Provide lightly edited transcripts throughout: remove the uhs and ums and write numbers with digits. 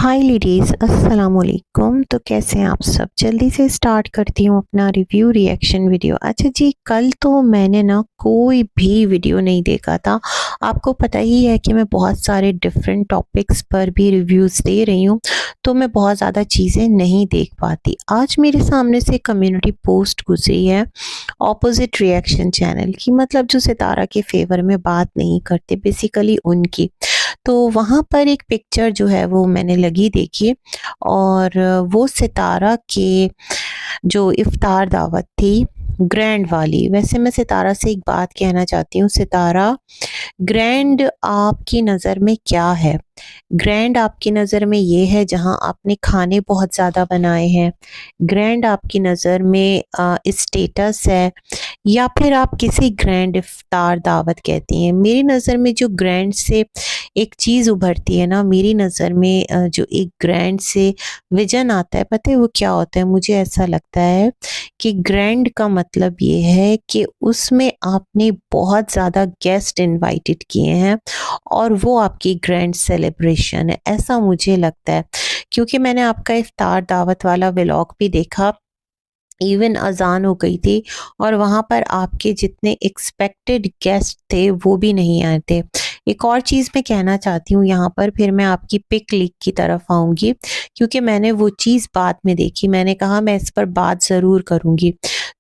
हाय ladies, अस्सलाम वालेकुम। तो कैसे हैं आप सब? जल्दी से स्टार्ट करती हूँ अपना रिव्यू रिएक्शन वीडियो। अच्छा जी, कल तो मैंने ना कोई भी वीडियो नहीं देखा था। आपको पता ही है कि मैं बहुत सारे डिफरेंट टॉपिक्स पर भी रिव्यूज़ दे रही हूँ, तो मैं बहुत ज़्यादा चीज़ें नहीं देख पाती। आज मेरे सामने से कम्युनिटी पोस्ट गुजरी है ऑपोजिट रिएक्शन चैनल की, मतलब जो सितारा के फेवर में बात नहीं करते, बेसिकली उनकी। तो वहाँ पर एक पिक्चर जो है वो मैंने लगी देखी, और वो सितारा के जो इफ्तार दावत थी ग्रैंड वाली। वैसे मैं सितारा से एक बात कहना चाहती हूँ, सितारा, ग्रैंड आपकी नज़र में क्या है? ग्रैंड आपकी नज़र में ये है जहाँ आपने खाने बहुत ज़्यादा बनाए हैं? ग्रैंड आपकी नज़र में स्टेटस है, या फिर आप किसी ग्रैंड इफ्तार दावत कहती हैं? मेरी नज़र में जो ग्रैंड से एक चीज़ उभरती है ना, मेरी नज़र में जो एक ग्रैंड से विज़न आता है, पता है वो क्या होता है? मुझे ऐसा लगता है कि ग्रैंड का मतलब ये है कि उसमें आपने बहुत ज़्यादा गेस्ट इनवाइटेड किए हैं और वो आपकी ग्रैंड सेलिब्रेशन है, ऐसा मुझे लगता है। क्योंकि मैंने आपका इफ्तार दावत वाला व्लॉग भी देखा, इवन अज़ान हो गई थी और वहाँ पर आपके जितने एक्सपेक्टेड गेस्ट थे वो भी नहीं आए थे। एक और चीज़ मैं कहना चाहती हूँ यहाँ पर, फिर मैं आपकी पिक लिक की तरफ आऊँगी, क्योंकि मैंने वो चीज़ बाद में देखी। मैंने कहा मैं इस पर बात ज़रूर करूँगी।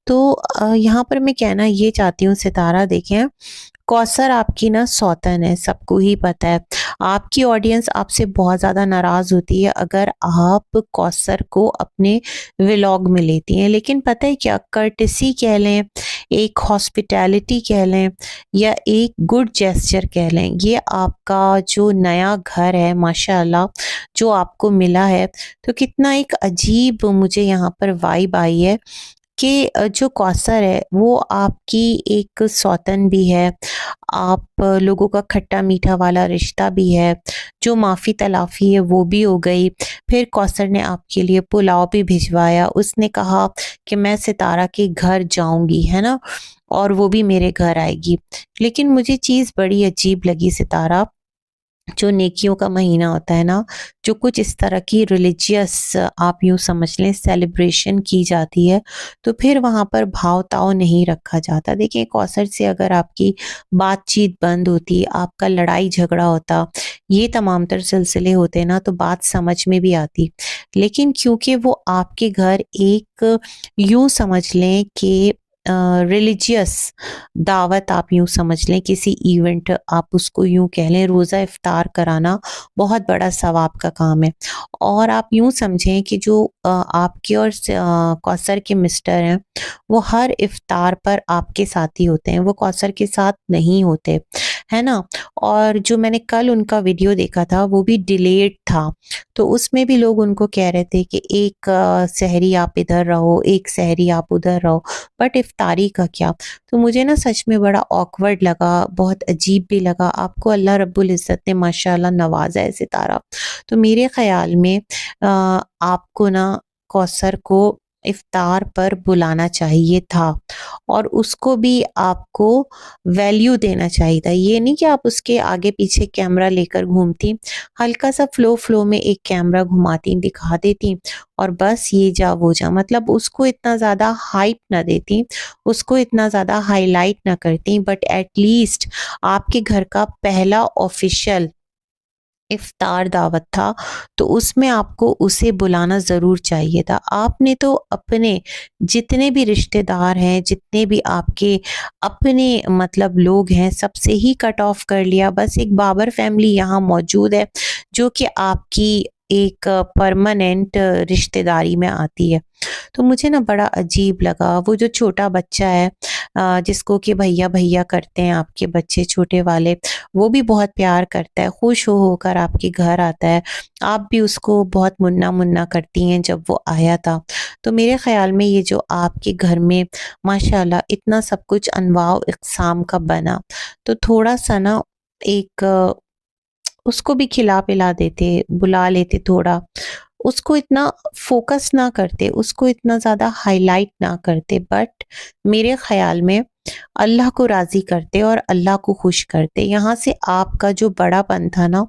तो यहाँ पर मैं कहना ये चाहती हूँ, सितारा देखें, कौसर आपकी ना सौतन है, सबको ही पता है। आपकी ऑडियंस आपसे बहुत ज़्यादा नाराज़ होती है अगर आप कौसर को अपने व्लॉग में लेती हैं। लेकिन पता है क्या, कर्टेसी कह लें, एक हॉस्पिटैलिटी कह लें, या एक गुड जेस्चर कह लें, ये आपका जो नया घर है माशाल्लाह जो आपको मिला है, तो कितना एक अजीब मुझे यहाँ पर वाइब आई है कि जो कौसर है वो आपकी एक सौतन भी है, आप लोगों का खट्टा मीठा वाला रिश्ता भी है, जो माफ़ी तलाफ़ी है वो भी हो गई। फिर कौसर ने आपके लिए पुलाव भी भिजवाया, उसने कहा कि मैं सितारा के घर जाऊँगी, है ना? और वो भी मेरे घर आएगी। लेकिन मुझे चीज़ बड़ी अजीब लगी, सितारा, जो नेकियों का महीना होता है ना, जो कुछ इस तरह की रिलीजियस आप यूँ समझ लें सेलिब्रेशन की जाती है, तो फिर वहाँ पर भाव-ताव नहीं रखा जाता। देखिए, कौसर से अगर आपकी बातचीत बंद होती, आपका लड़ाई-झगड़ा होता, ये तमाम तर सिलसिले होते ना, तो बात समझ में भी आती। लेकिन क्योंकि वो आपके घर एक यूँ समझ लें कि रिलीजियस दावत आप यूँ समझ लें, किसी इवेंट आप उसको यूँ कह लें, रोज़ा इफ्तार कराना बहुत बड़ा सवाब का काम है। और आप यूँ समझें कि जो आपके और कौसर के मिस्टर हैं, वो हर इफ्तार पर आपके साथ ही होते हैं, वो कौसर के साथ नहीं होते, है ना? और जो मैंने कल उनका वीडियो देखा था वो भी डिलेड था, तो उसमें भी लोग उनको कह रहे थे कि एक सहरी आप इधर रहो, एक सहरी आप उधर रहो, बट इफ्तारी का क्या? तो मुझे ना सच में बड़ा ऑकवर्ड लगा, बहुत अजीब भी लगा। आपको अल्लाह रब्बुल इज़्ज़त ने माशाल्लाह नवाज़ा है, सितारा। तो मेरे ख़्याल में आपको ना कौसर को इफ्तार पर बुलाना चाहिए था, और उसको भी आपको वैल्यू देना चाहिए था। ये नहीं कि आप उसके आगे-पीछे कैमरा लेकर घूमती, हल्का-सा फ़्लो में एक कैमरा घुमाती, दिखा देती, और बस ये जा वो जा, मतलब उसको इतना ज़्यादा हाइप ना देती, उसको इतना ज़्यादा हाइलाइट ना करती, बट एट लीस्ट आपके घर का पहला ऑफ़िशियल इफ्तार दावत था, तो उसमें आपको उसे बुलाना ज़रूर चाहिए था। आपने तो अपने जितने भी रिश्तेदार हैं, जितने भी आपके अपने मतलब लोग हैं, सबसे ही कट ऑफ कर लिया। बस एक बाबर फैमिली यहाँ मौजूद है, जो कि आपकी एक परमानेंट रिश्तेदारी में आती है। तो मुझे ना बड़ा अजीब लगा, वो जो छोटा बच्चा है जिसको कि भैया-भैया करते हैं आपके बच्चे छोटे वाले, वो भी बहुत प्यार करता है, खुश हो होकर आपके घर आता है। आप भी उसको बहुत मुन्ना-मुन्ना करती हैं जब वो आया था। तो मेरे ख़्याल में ये जो आपके घर में माशाल्लाह इतना सब कुछ अनवाव इक़साम का बना, तो थोड़ा-सा ना एक उसको भी खिला-पिला देते, बुला लेते थोड़ा, उसको इतना फोकस ना करते, उसको इतना ज़्यादा हाईलाइट ना करते, बट मेरे ख़्याल में अल्लाह को राज़ी करते और अल्लाह को खुश करते। यहाँ से आपका जो बड़ापन था ना,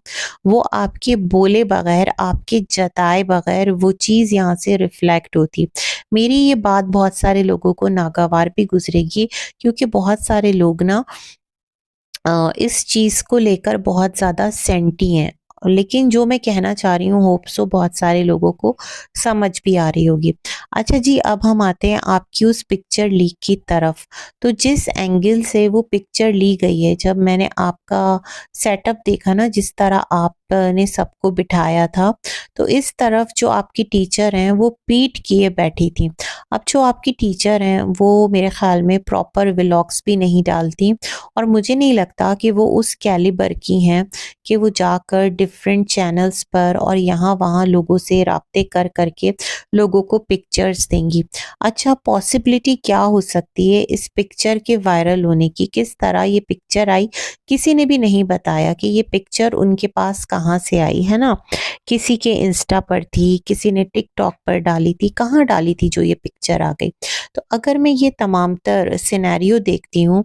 वो आपके बोले बगैर, आपके जताए बगैर वो चीज़ यहाँ से रिफ्लेक्ट होती। मेरी ये बात बहुत सारे लोगों को नागवार भी गुज़रेगी, क्योंकि बहुत सारे लोग ना इस चीज़ को लेकर बहुत ज़्यादा सेंटी हैं। लेकिन जो मैं कहना चाह रही हूँ, होप सो बहुत सारे लोगों को समझ भी आ रही होगी। अच्छा जी, अब हम आते हैं आपकी उस पिक्चर लीक की तरफ। तो जिस एंगल से वो पिक्चर ली गई है, जब मैंने आपका सेटअप देखा ना, जिस तरह आपने सबको बिठाया था, तो इस तरफ जो आपकी टीचर हैं वो पीठ किए बैठी थी। अब जो आपकी टीचर हैं वो मेरे ख़्याल में प्रॉपर व्लॉग्स भी नहीं डालती, और मुझे नहीं लगता कि वो उस कैलिबर की हैं कि वो जाकर डिफरेंट चैनल्स पर और यहाँ वहाँ लोगों से राब्ते कर करके लोगों को पिक्चर्स देंगी। अच्छा, पॉसिबिलिटी क्या हो सकती है इस पिक्चर के वायरल होने की? किस तरह ये पिक्चर आई? किसी ने भी नहीं बताया कि ये पिक्चर उनके पास कहाँ से आई, है ना? किसी के इंस्टा पर थी, किसी ने टिकटॉक पर डाली थी, कहाँ डाली थी जो ये पिक्चर आ गई? तो अगर मैं ये तमाम तर सिनेरियो देखती हूँ,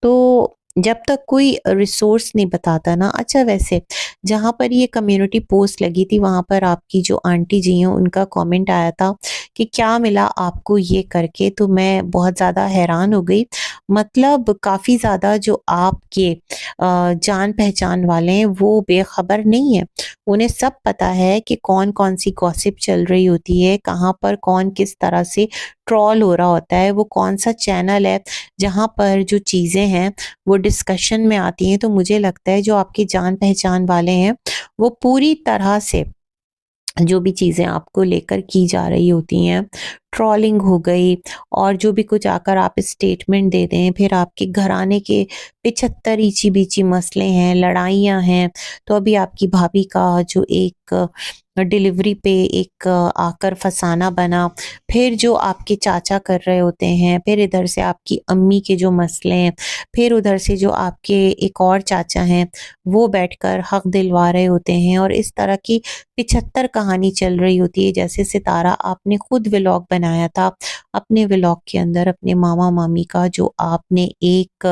तो जब तक कोई रिसोर्स नहीं बताता ना। अच्छा, वैसे जहाँ पर ये कम्युनिटी पोस्ट लगी थी, वहाँ पर आपकी जो आंटी जी हैं उनका कमेंट आया था कि क्या मिला आपको ये करके, तो मैं बहुत ज़्यादा हैरान हो गई। मतलब काफ़ी ज़्यादा जो आपके जान पहचान वाले हैं वो बेखबर नहीं है। उन्हें सब पता है कि कौन-कौन सी गॉसिप चल रही होती है, कहाँ पर कौन किस तरह से ट्रोल हो रहा होता है, वो कौन-सा चैनल है जहाँ पर जो चीज़ें हैं वो डिस्कशन में आती हैं। तो मुझे लगता है जो आपके जान-पहचान वाले हैं, वो पूरी तरह से जो भी चीज़ें आपको लेकर की जा रही होती हैं, ट्रोलिंग हो गई और जो भी कुछ आकर आप स्टेटमेंट दे दें, फिर आपके घराने के 75 ईची-बीची मसले हैं, लड़ाइयाँ हैं, तो अभी आपकी भाभी का जो एक डिलीवरी पे एक आकर फसाना बना, फिर जो आपके चाचा कर रहे होते हैं, फिर इधर से आपकी अम्मी के जो मसले हैं, फिर उधर से जो आपके एक और चाचा हैं, वो बैठकर हक दिलवा रहे होते हैं, और इस तरह की 75 कहानी चल रही होती है। जैसे सितारा आपने खुद व्लॉग बनाया था, अपने व्लॉग के अंदर अपने मामा-मामी का जो आपने एक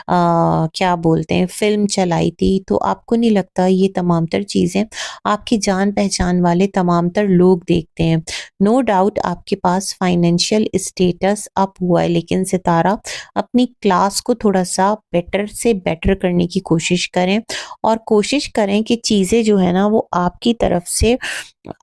क्या बोलते हैं फ़िल्म चलाई थी, तो आपको नहीं लगता ये तमाम तर चीज़ें आपकी जान-पहचान वाले तमाम तर लोग देखते हैं? नो डाउट आपके पास फाइनेंशियल स्टेटस अप हुआ है, लेकिन सितारा अपनी क्लास को थोड़ा-सा बेटर से बेटर करने की कोशिश करें, और कोशिश करें कि चीज़ें जो है ना वो आपकी तरफ से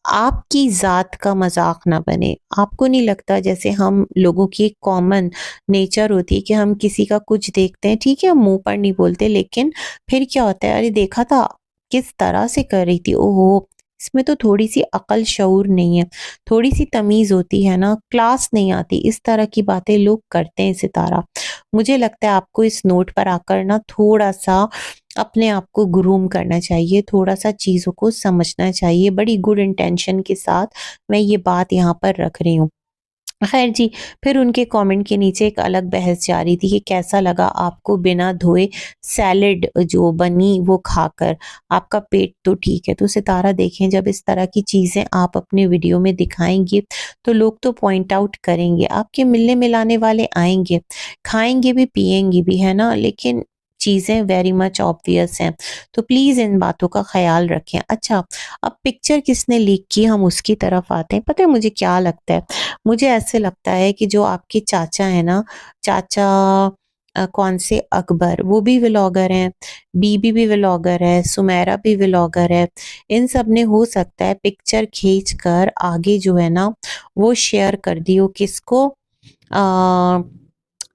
आपकी ज़ात का मज़ाक ना बने। आपको नहीं लगता जैसे हम लोगों की एक कॉमन नेचर होती है कि हम किसी का कुछ देखते हैं, ठीक है, हम मुँह पर नहीं बोलते, लेकिन फिर क्या होता है, अरे देखा था किस तरह से कर रही थी, ओहो! इसमें तो थोड़ी-सी अक़ल शऊर नहीं है, थोड़ी-सी तमीज़ होती है ना, क्लास नहीं आती, इस तरह की बातें लोग करते हैं सितारा। मुझे लगता है आपको इस नोट पर आकर ना थोड़ा-सा अपने आप को ग्रूम करना चाहिए, थोड़ा-सा चीज़ों को समझना चाहिए, बड़ी गुड इंटेंशन के साथ मैं ये बात यहाँ पर रख रही हूँ। ख़ैर जी, फिर उनके कमेंट के नीचे एक अलग बहस जारी थी कि कैसा लगा आपको बिना धोए सैलेड जो बनी वो खाकर, आपका पेट तो ठीक है। तो सितारा देखें, जब इस तरह की चीज़ें आप अपने वीडियो में दिखाएँगे, तो लोग तो पॉइंट आउट करेंगे, आपके मिलने-मिलाने वाले आएँगे, खाएँगे भी, पिएँगे भी, है ना? लेकिन चीज़ें वेरी मच ऑब्वियस हैं, तो प्लीज़ इन बातों का ख़्याल रखें। अच्छा, अब पिक्चर किसने लीक की, हम उसकी तरफ आते हैं। पता है मुझे क्या लगता है? मुझे ऐसे लगता है कि जो आपके चाचा हैं ना, चाचा कौन से अकबर, वो भी व्लॉगर हैं, बीबी भी व्लॉगर है, सुमेरा भी व्लॉगर है। इन सब ने हो सकता है पिक्चर खींचकर आगे जो है ना वो शेयर कर दी हो, किसको?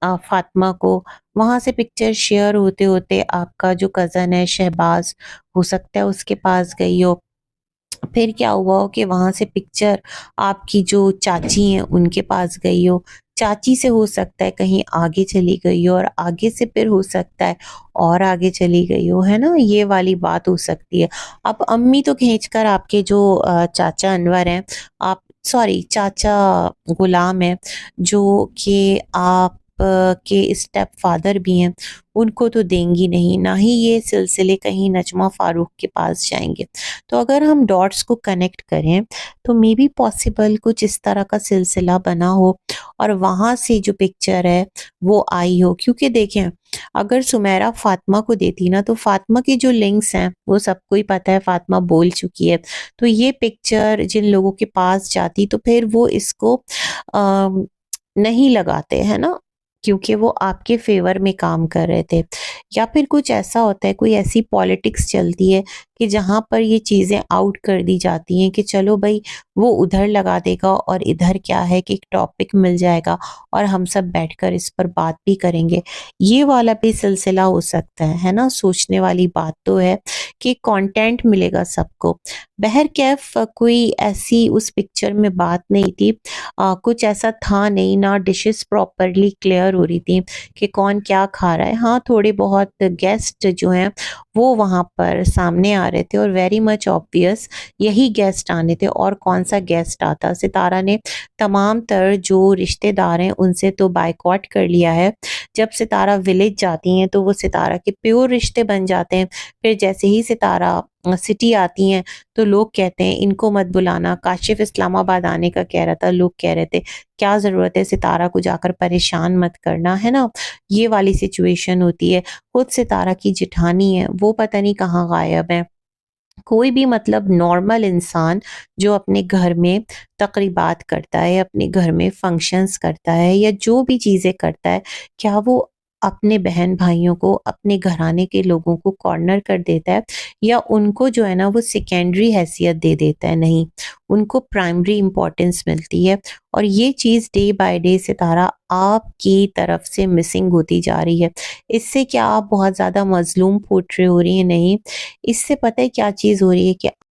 फातिमा को। वहाँ से पिक्चर शेयर होते-होते आपका जो कज़न है शहबाज़, हो सकता है उसके पास गई हो। फिर क्या हुआ हो कि वहाँ से पिक्चर आपकी जो चाची हैं उनके पास गई हो, चाची से हो सकता है कहीं आगे चली गई हो, और आगे से फिर हो सकता है और आगे चली गई हो, है ना? ये वाली बात हो सकती है। अब अम्मी तो खींचकर आपके जो चाचा अनवर हैं, आप सॉरी चाचा गुलाम हैं, जो कि के स्टेप फादर भी हैं, उनको तो देंगी नहीं, ना ही ये सिलसिले कहीं नजमा फ़ारूक के पास जाएँगे। तो अगर हम डॉट्स को कनेक्ट करें, तो मे बी पॉसिबल कुछ इस तरह का सिलसिला बना हो और वहाँ से जो पिक्चर है वो आई हो। क्योंकि देखें, अगर सुमेरा फ़ातिमा को देती ना, तो फ़ातिमा की जो लिंक्स हैं वो सबको ही पता है, फ़ातिमा बोल चुकी है। तो ये पिक्चर जिन लोगों के पास जाती, तो फिर वो इसको नहीं लगाते, है ना? क्योंकि वो आपके फ़ेवर में काम कर रहे थे। या फिर कुछ ऐसा होता है, कोई ऐसी पॉलिटिक्स चलती है कि जहाँ पर ये चीज़ें आउट कर दी जाती हैं कि चलो भई वो उधर लगा देगा और इधर क्या है कि एक टॉपिक मिल जाएगा और हम सब बैठकर इस पर बात भी करेंगे। ये वाला भी सिलसिला हो सकता है ना? सोचने वाली बात तो है कि कंटेंट मिलेगा सबको। बहरकैफ़ कोई ऐसी उस पिक्चर में बात नहीं थी, कुछ ऐसा था नहीं, ना डिशेज़ प्रॉपरली क्लियर हो रही थी कि कौन क्या खा रहा है। हाँ, थोड़े बहुत गेस्ट जो हैं वो वहाँ पर सामने आ रहे थे और वेरी मच ऑब्वियस यही गेस्ट आने थे, और कौन-सा गेस्ट आता। सितारा ने तमाम तर जो रिश्तेदार हैं उनसे तो बायकॉट कर लिया है। जब सितारा विलेज जाती हैं तो वो सितारा के प्योर रिश्ते बन जाते हैं। फिर जैसे ही सितारा सिटी आती हैं तो लोग कहते हैं इनको मत बुलाना। काशिफ़ इस्लामाबाद आने का कह रहा था, लोग कह रहे थे क्या ज़रूरत है सितारा को जाकर परेशान मत करना, है ना? ये वाली सिचुएशन होती है। खुद सितारा की जेठानी है, वो पता नहीं कहाँ गायब हैं। कोई भी मतलब नॉर्मल इंसान जो अपने घर में तकरीबात करता है, अपने घर में फंक्शंस करता है या जो भी चीज़ें करता है, क्या वो अपने बहन-भाइयों को, अपने घराने के लोगों को कॉर्नर कर देता है या उनको जो है ना वो सेकेंडरी हैसियत दे देता है? नहीं, उनको प्राइमरी इम्पोर्टेंस मिलती है और ये चीज़ डे बाय डे सितारा आपकी तरफ से मिसिंग होती जा रही है। इससे क्या आप बहुत ज़्यादा मज़लूम पोर्ट्रे हो रही हैं? नहीं, इससे पता है क्या चीज़ हो रही है कि